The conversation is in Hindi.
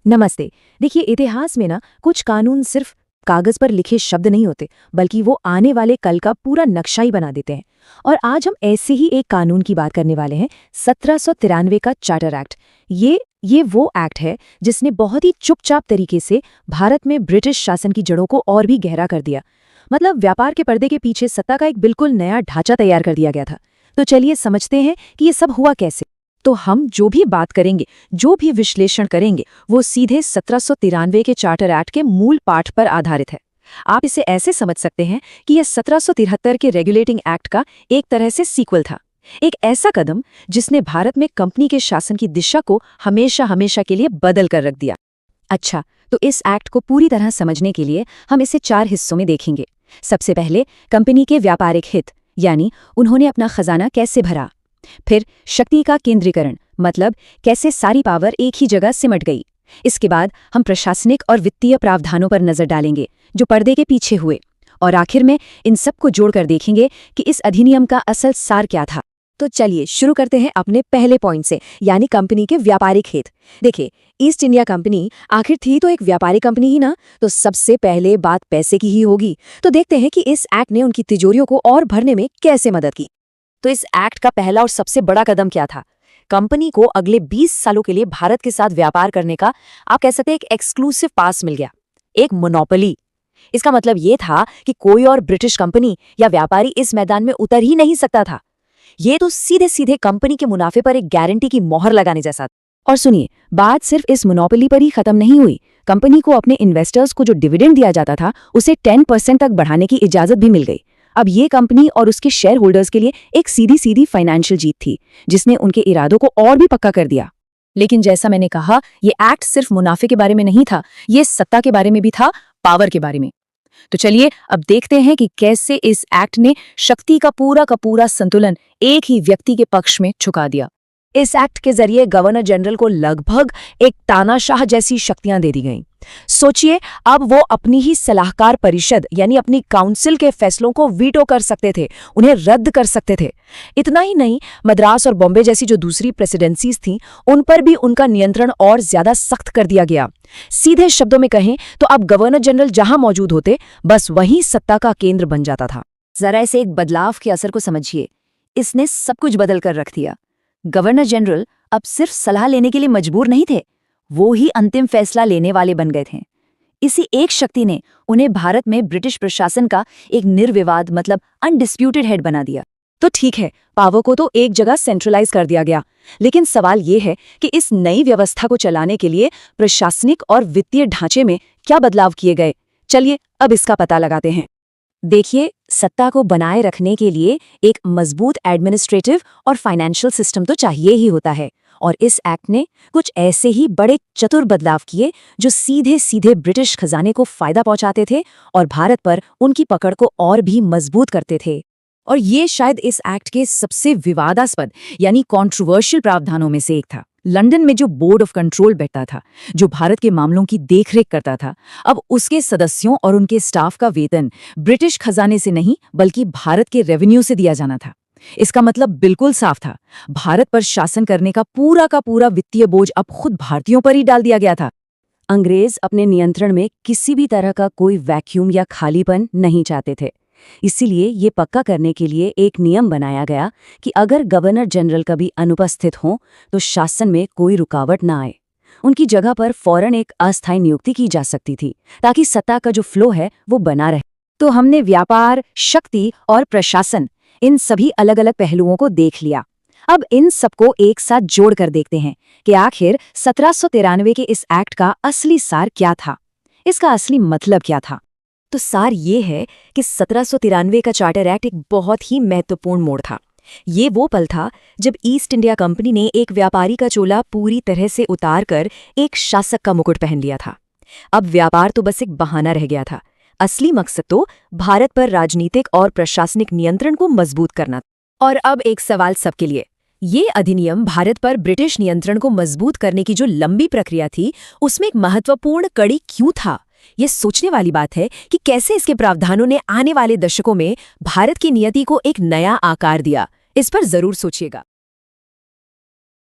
नमस्ते। देखिए, इतिहास में ना कुछ कानून सिर्फ कागज पर लिखे शब्द नहीं होते, बल्कि वो आने वाले कल का पूरा नक्शा ही बना देते हैं। और आज हम ऐसे ही एक कानून की बात करने वाले हैं, 1793 का चार्टर एक्ट। ये वो एक्ट है जिसने बहुत ही चुपचाप तरीके से भारत में ब्रिटिश शासन की जड़ों को और भी गहरा कर दिया। मतलब व्यापार के पर्दे के पीछे सत्ता का एक बिल्कुल नया ढांचा तैयार कर दिया गया था। तो चलिए समझते हैं कि ये सब हुआ कैसे। तो हम जो भी बात करेंगे, जो भी विश्लेषण करेंगे, वो सीधे 1793 के चार्टर एक्ट के मूल पाठ पर आधारित है। आप इसे ऐसे समझ सकते हैं कि यह 1773 के रेगुलेटिंग एक्ट का एक तरह से सीक्वल था। एक ऐसा कदम जिसने भारत में कंपनी के शासन की दिशा को हमेशा हमेशा के लिए बदल कर रख दिया। अच्छा, तो इस एक्ट को पूरी तरह समझने के लिए हम इसे 4 हिस्सों में देखेंगे। सबसे पहले कंपनी के व्यापारिक हित, यानी उन्होंने अपना खजाना कैसे भरा। फिर शक्ति का केंद्रीकरण, मतलब कैसे सारी पावर एक ही जगह सिमट गई। इसके बाद हम प्रशासनिक और वित्तीय प्रावधानों पर नजर डालेंगे जो पर्दे के पीछे हुए। और आखिर में इन सबको जोड़कर देखेंगे कि इस अधिनियम का असल सार क्या था। तो चलिए शुरू करते हैं अपने पहले पॉइंट से, यानी कंपनी के व्यापारिक हित। देखिए, ईस्ट इंडिया कंपनी आखिर थी तो एक व्यापारिक कंपनी ही ना, तो सबसे पहले बात पैसे की ही होगी। तो देखते हैं कि इस एक्ट ने उनकी तिजोरियों को और भरने में कैसे मदद की। तो इस एक्ट का पहला और सबसे बड़ा कदम क्या था? कंपनी को अगले 20 सालों के लिए भारत के साथ व्यापार करने का, आप कह सकते हैं, एक एक्सक्लूसिव पास मिल गया, एक मोनोपोली। इसका मतलब ये था कि कोई और ब्रिटिश कंपनी या व्यापारी इस मैदान में उतर ही नहीं सकता था। ये तो सीधे सीधे कंपनी के मुनाफे पर एक गारंटी की मोहर लगाने जैसा। और सुनिए, बात सिर्फ इस मोनोपोली पर ही खत्म नहीं हुई। कंपनी को अपने इन्वेस्टर्स को जो डिविडेंड दिया जाता था, उसे 10% तक बढ़ाने की इजाजत भी मिल गई। अब ये कंपनी और उसके शेयर होल्डर्स के लिए एक सीधी सीधी फाइनेंशियल जीत थी, जिसने उनके इरादों को और भी पक्का कर दिया। लेकिन जैसा मैंने कहा, ये एक्ट सिर्फ मुनाफे के बारे में नहीं था, ये सत्ता के बारे में भी था, पावर के बारे में। तो चलिए अब देखते हैं कि कैसे इस एक्ट ने शक्ति का पूरा संतुलन एक ही व्यक्ति के पक्ष में झुका दिया। इस एक्ट के जरिए गवर्नर जनरल को लगभग एक तानाशाह जैसी शक्तियां दे दी गईं। सोचिए, अब वो अपनी ही सलाहकार परिषद यानी अपनी काउंसिल के फैसलों को वीटो कर सकते थे, उन्हें रद्द कर सकते थे। इतना ही नहीं, मद्रास और बॉम्बे जैसी जो दूसरी प्रेसिडेंसीज थीं, उन पर भी उनका नियंत्रण और ज्यादा सख्त कर दिया गया। सीधे शब्दों में कहें तो अब गवर्नर जनरल जहां मौजूद होते, बस वहीं सत्ता का केंद्र बन जाता था। जरा इसे एक बदलाव के असर को समझिए। इसने सब कुछ बदल कर रख दिया। गवर्नर जनरल अब सिर्फ सलाह लेने के लिए मजबूर नहीं थे, वो ही अंतिम फैसला लेने वाले बन गए थे। इसी एक शक्ति ने उन्हें भारत में ब्रिटिश प्रशासन का एक निर्विवाद, मतलब अनडिस्प्यूटेड हेड बना दिया। तो ठीक है, पावर को तो एक जगह सेंट्रलाइज कर दिया गया, लेकिन सवाल ये है कि इस नई व्यवस्था को चलाने के लिए प्रशासनिक और वित्तीय ढांचे में क्या बदलाव किए गए। चलिए अब इसका पता लगाते हैं। देखिए, सत्ता को बनाए रखने के लिए एक मजबूत एडमिनिस्ट्रेटिव और फाइनेंशियल सिस्टम तो चाहिए ही होता है, और इस एक्ट ने कुछ ऐसे ही बड़े चतुर बदलाव किए जो सीधे सीधे ब्रिटिश खजाने को फायदा पहुंचाते थे और भारत पर उनकी पकड़ को और भी मजबूत करते थे। और ये शायद इस एक्ट के सबसे विवादास्पद यानी कॉन्ट्रोवर्शियल प्रावधानों में से एक था। लंदन में जो बोर्ड ऑफ कंट्रोल बैठता था, जो भारत के मामलों की देखरेख करता था, अब उसके सदस्यों और उनके स्टाफ का वेतन ब्रिटिश खजाने से नहीं बल्कि भारत के रेवेन्यू से दिया जाना था। इसका मतलब बिल्कुल साफ था, भारत पर शासन करने का पूरा वित्तीय बोझ अब खुद भारतीयों पर ही डाल दिया गया था। अंग्रेज अपने नियंत्रण में किसी भी तरह का कोई वैक्यूम या खालीपन नहीं चाहते थे। इसीलिए ये पक्का करने के लिए एक नियम बनाया गया कि अगर गवर्नर जनरल कभी अनुपस्थित हों तो शासन में कोई रुकावट ना आए। उनकी जगह पर फौरन एक अस्थायी नियुक्ति की जा सकती थी, ताकि सत्ता का जो फ्लो है वो बना रहे। तो हमने व्यापार, शक्ति और प्रशासन, इन सभी अलग अलग पहलुओं को देख लिया। अब इन सबको एक साथ जोड़कर देखते हैं कि आखिर 1793 के इस एक्ट का असली सार क्या था, इसका असली मतलब क्या था। तो सार ये है कि 1793 का चार्टर एक्ट एक बहुत ही महत्वपूर्ण मोड़ था। ये वो पल था जब ईस्ट इंडिया कंपनी ने एक व्यापारी का चोला पूरी तरह से उतारकर एक शासक का मुकुट पहन लिया था। अब व्यापार तो बस एक बहाना रह गया था, असली मकसद तो भारत पर राजनीतिक और प्रशासनिक नियंत्रण को मजबूत करना। और अब एक सवाल सबके लिए, ये अधिनियम भारत पर ब्रिटिश नियंत्रण को मजबूत करने की जो लंबी प्रक्रिया थी, उसमें एक महत्वपूर्ण कड़ी क्यों था? ये सोचने वाली बात है कि कैसे इसके प्रावधानों ने आने वाले दशकों में भारत की नियति को एक नया आकार दिया। इस पर जरूर सोचिएगा।